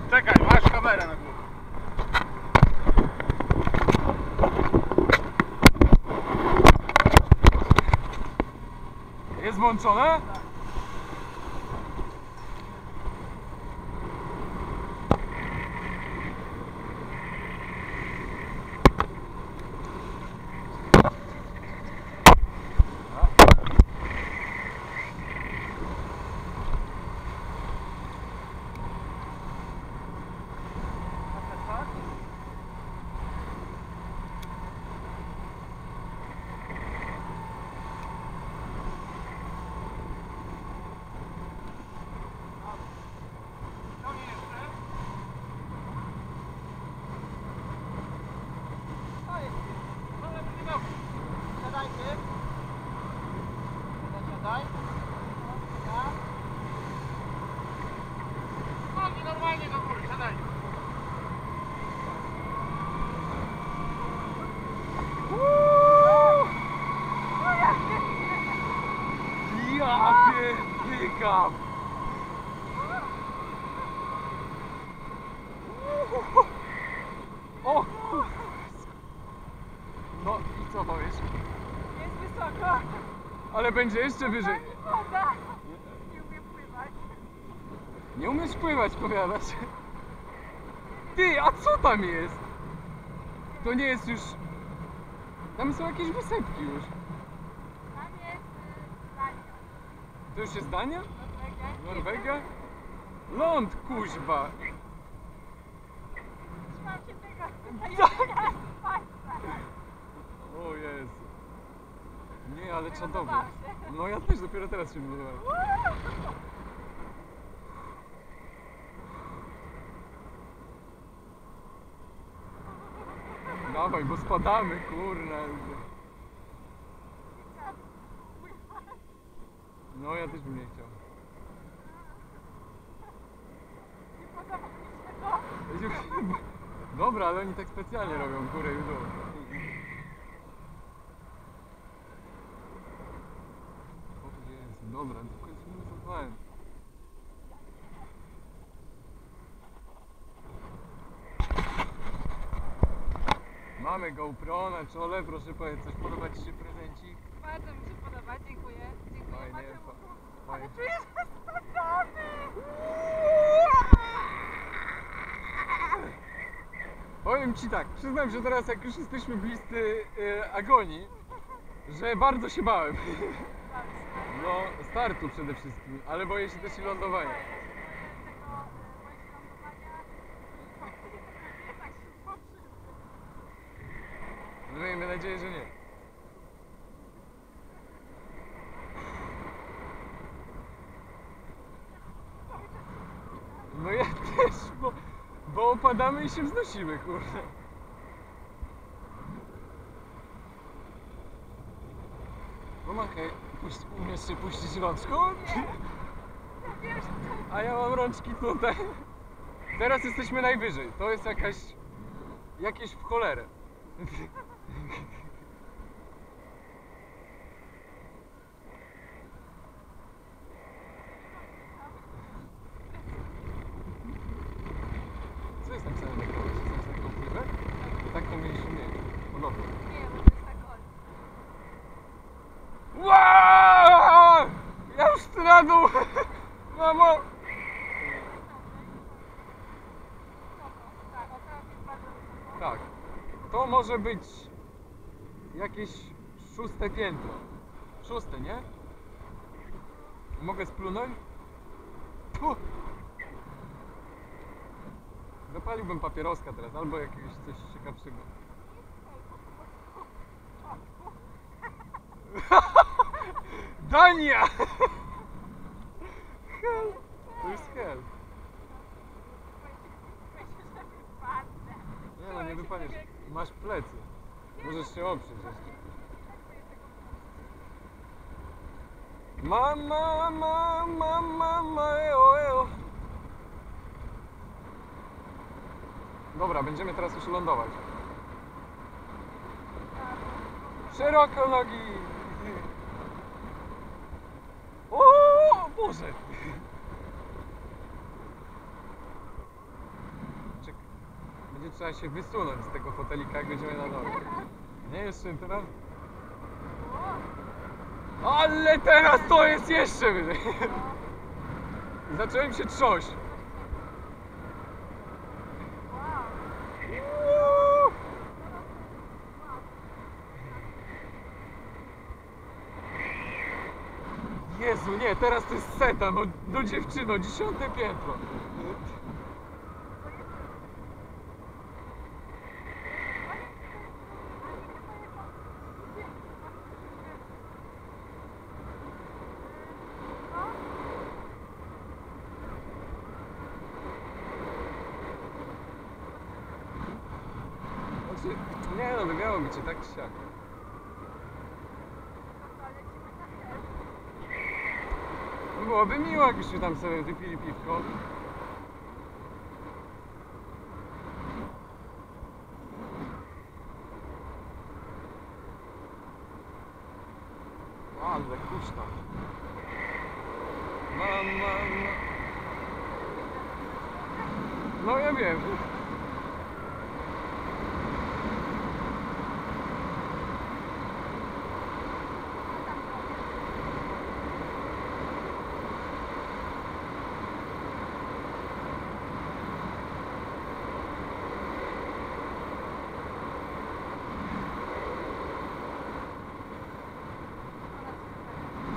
Czekaj, masz kamerę na górze. Jest włączone? Normalnie do góry, siadaj. Ja pierdykam! O! No i co powiesz? Jest wysoko. Ale będzie jeszcze wyżej. Woda. Nie umiem pływać. Nie umiesz pływać, powiadasz? Ty, a co tam jest? To nie jest już... Tam są jakieś wysepki już. Tam jest Dania. To już jest Dania? Norwegia. Norwegia? Ląd, kuźba! Trzymam się tego. O Jezu. Nie, ale czadowo. No ja też dopiero teraz się budowałem. Dawaj, bo spadamy, kurna. No ja też bym nie chciał. Nie podoba mi się to. Dobra, ale oni tak specjalnie robią górę i dół. O Jezu, dobra, w końcu nie zadbałem. Mamy GoPro na czole, proszę powiedzieć, coś podoba Ci się prezencik? Bardzo mi się podoba, dziękuję. Dziękuję Fajnie, Mateuszu. Ale fajnie. czuję, że spadamy. Powiem Ci tak, przyznam, że teraz jak już jesteśmy bliscy agonii, że bardzo się bałem. No, startu przede wszystkim, ale boję się też i lądowania. No miejmy nadzieję, że nie. No ja też, bo opadamy i się wznosimy, kurde. Pomachaj, umiesz się puścić rączką? A ja mam rączki tutaj. Teraz jesteśmy najwyżej, to jest jakieś w cholerę. Co jest napisane na kogoś? Jest napisane kołpliwe? Taką mieliśmy mieć, podobno. Nie, bo to jest tak od. Wow! Ja już tu na dół! Mamo! Tak, o teraz jest bardzo wysoko. Tak, to może być jakieś 6. piętro. 6, nie? Mogę splunąć? Puh. Zapaliłbym papieroska teraz, albo jakiegoś coś ciekawszego. Dania! Hell. To jest hell. Nie no, nie wypaniesz. Masz plecy. Możesz się oprzeć jeszcze. Mama, eo. Dobra, będziemy teraz już lądować. Szeroko nogi! O Boże! trzeba się wysunąć z tego fotelika, jak będziemy na dole. Nie, jeszcze teraz? Ale teraz to jest jeszcze wyżej. Zacząłem się trząść. Uuu. Jezu, nie, teraz to jest seta, no dziewczyno, 10. piętro. Znaczy, nie no, wygrało mi cię tak czy siak. No byłoby miło, jakbyśmy tam sobie wypili piwko. Ale kuszta. Mama. No ja wiem.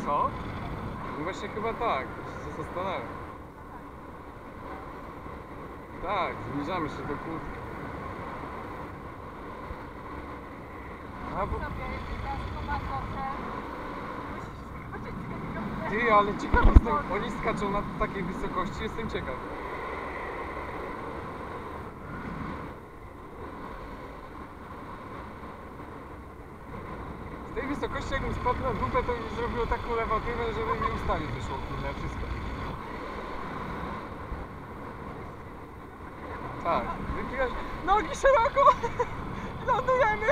Co? No właśnie chyba tak, się zastanawiam. Tak, zbliżamy się do kłódki. A bo... Ty, ale ciekaw jestem, oni skaczą na takiej wysokości, jestem ciekaw. Z tej wysokości jakbym spadł na dupę, to mi zrobiło taką lewatywę, żeby mi ustami wyszło, kurde, wszystko. Tak, wypiłaś nogi szeroko! Lądujemy!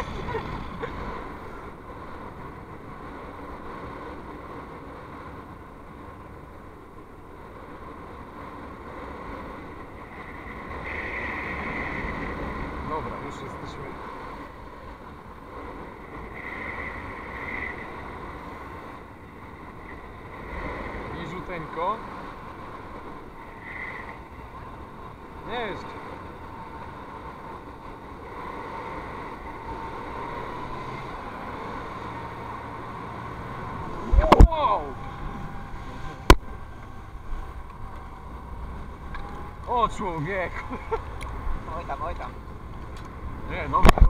Dobra, już jesteśmy. Niżuteńko. Nie jeszcze. Wow! O człowieku! Oj tam, oj tam. Nie, dobra.